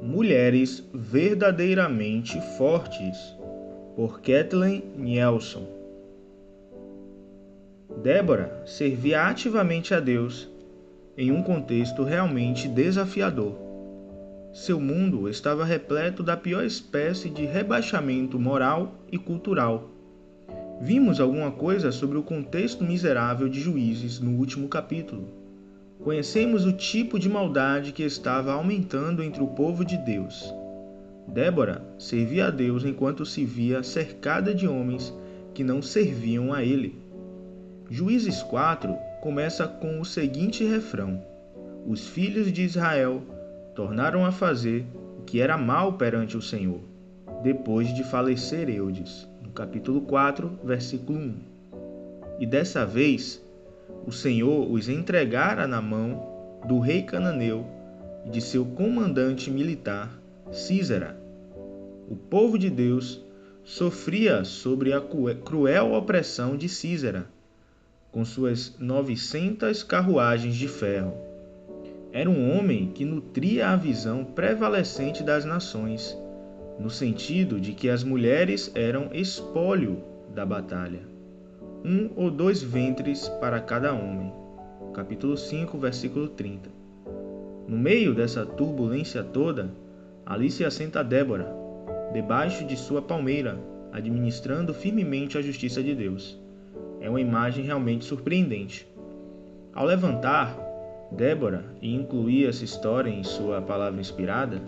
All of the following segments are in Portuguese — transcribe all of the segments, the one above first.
Mulheres verdadeiramente fortes, por Kathleen Nielsen. Débora servia ativamente a Deus em um contexto realmente desafiador. Seu mundo estava repleto da pior espécie de rebaixamento moral e cultural. Vimos alguma coisa sobre o contexto miserável de Juízes no último capítulo. Conhecemos o tipo de maldade que estava aumentando entre o povo de Deus. Débora servia a Deus enquanto se via cercada de homens que não serviam a ele. Juízes 4 começa com o seguinte refrão: os filhos de Israel tornaram a fazer o que era mal perante o Senhor, depois de falecer Eudes, no capítulo 4, versículo 1. E dessa vez, o Senhor os entregara na mão do rei cananeu e de seu comandante militar, Sísera. O povo de Deus sofria sobre a cruel opressão de Sísera, com suas 900 carruagens de ferro. Era um homem que nutria a visão prevalecente das nações, no sentido de que as mulheres eram espólio da batalha. 1 ou 2 ventres para cada homem. Capítulo 5, versículo 30. No meio dessa turbulência toda, ali se assenta Débora, debaixo de sua palmeira, administrando firmemente a justiça de Deus. É uma imagem realmente surpreendente. Ao levantar Débora e incluir essa história em sua palavra inspirada,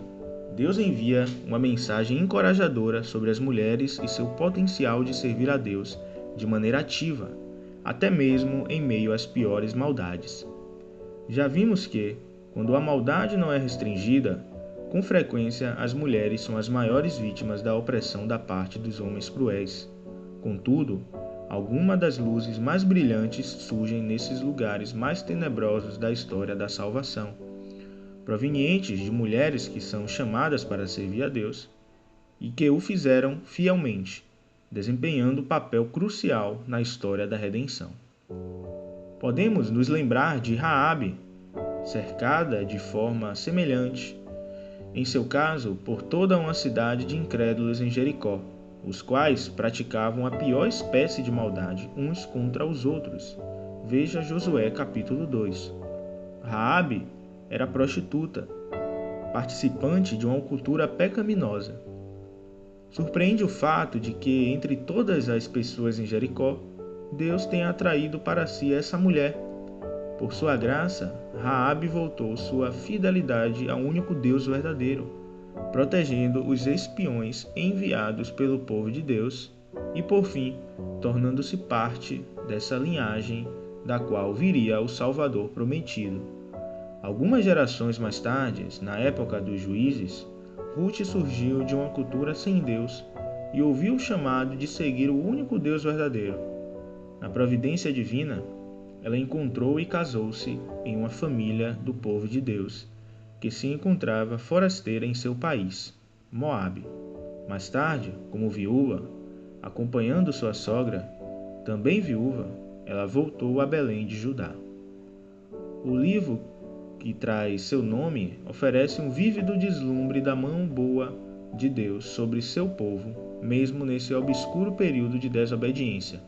Deus envia uma mensagem encorajadora sobre as mulheres e seu potencial de servir a Deus de maneira ativa, até mesmo em meio às piores maldades. Já vimos que, quando a maldade não é restringida, com frequência as mulheres são as maiores vítimas da opressão da parte dos homens cruéis. Contudo, algumas das luzes mais brilhantes surgem nesses lugares mais tenebrosos da história da salvação, provenientes de mulheres que são chamadas para servir a Deus e que o fizeram fielmente, desempenhando papel crucial na história da redenção. Podemos nos lembrar de Raabe, cercada de forma semelhante, em seu caso, por toda uma cidade de incrédulos em Jericó, os quais praticavam a pior espécie de maldade uns contra os outros. Veja Josué capítulo 2. Raabe era prostituta, participante de uma cultura pecaminosa. Surpreende o fato de que, entre todas as pessoas em Jericó, Deus tenha atraído para si essa mulher. Por sua graça, Raabe voltou sua fidelidade ao único Deus verdadeiro, protegendo os espiões enviados pelo povo de Deus e, por fim, tornando-se parte dessa linhagem da qual viria o Salvador prometido. Algumas gerações mais tarde, na época dos juízes, Ruth surgiu de uma cultura sem Deus e ouviu o chamado de seguir o único Deus verdadeiro. Na providência divina, ela encontrou e casou-se em uma família do povo de Deus, que se encontrava forasteira em seu país, Moabe. Mais tarde, como viúva, acompanhando sua sogra, também viúva, ela voltou a Belém de Judá. O livro que traz seu nome oferece um vívido deslumbre da mão boa de Deus sobre seu povo, mesmo nesse obscuro período de desobediência,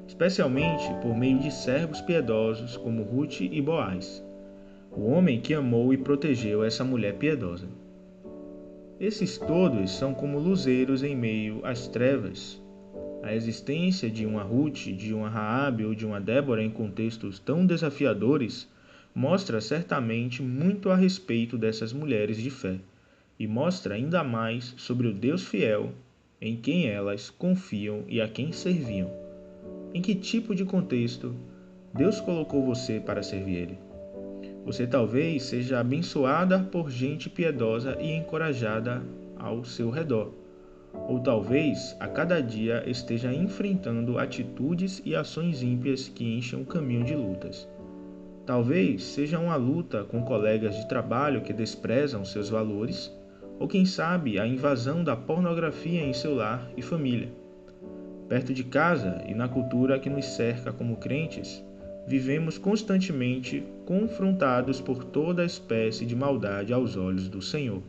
especialmente por meio de servos piedosos como Ruth e Boaz, o homem que amou e protegeu essa mulher piedosa. Esses todos são como luzeiros em meio às trevas. A existência de uma Ruth, de uma Raabe ou de uma Débora em contextos tão desafiadores mostra certamente muito a respeito dessas mulheres de fé e mostra ainda mais sobre o Deus fiel em quem elas confiam e a quem serviam. Em que tipo de contexto Deus colocou você para servir Ele? Você talvez seja abençoada por gente piedosa e encorajada ao seu redor, ou talvez a cada dia esteja enfrentando atitudes e ações ímpias que enchem o caminho de lutas. Talvez seja uma luta com colegas de trabalho que desprezam seus valores, ou quem sabe a invasão da pornografia em seu lar e família. Perto de casa e na cultura que nos cerca como crentes, vivemos constantemente confrontados por toda espécie de maldade aos olhos do Senhor.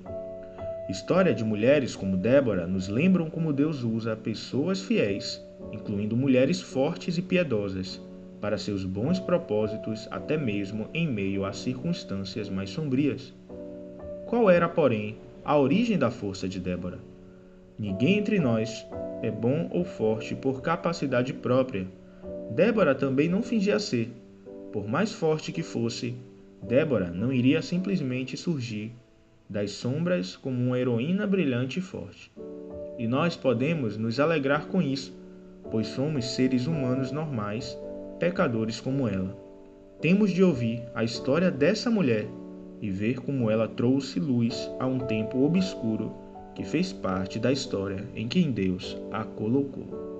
História de mulheres como Débora nos lembram como Deus usa pessoas fiéis, incluindo mulheres fortes e piedosas, para seus bons propósitos, até mesmo em meio a circunstâncias mais sombrias. Qual era, porém, a origem da força de Débora? Ninguém entre nós é bom ou forte por capacidade própria. Débora também não fingia ser. Por mais forte que fosse, Débora não iria simplesmente surgir das sombras como uma heroína brilhante e forte. E nós podemos nos alegrar com isso, pois somos seres humanos normais, pecadores como ela. Temos de ouvir a história dessa mulher e ver como ela trouxe luz a um tempo obscuro que fez parte da história em que Deus a colocou.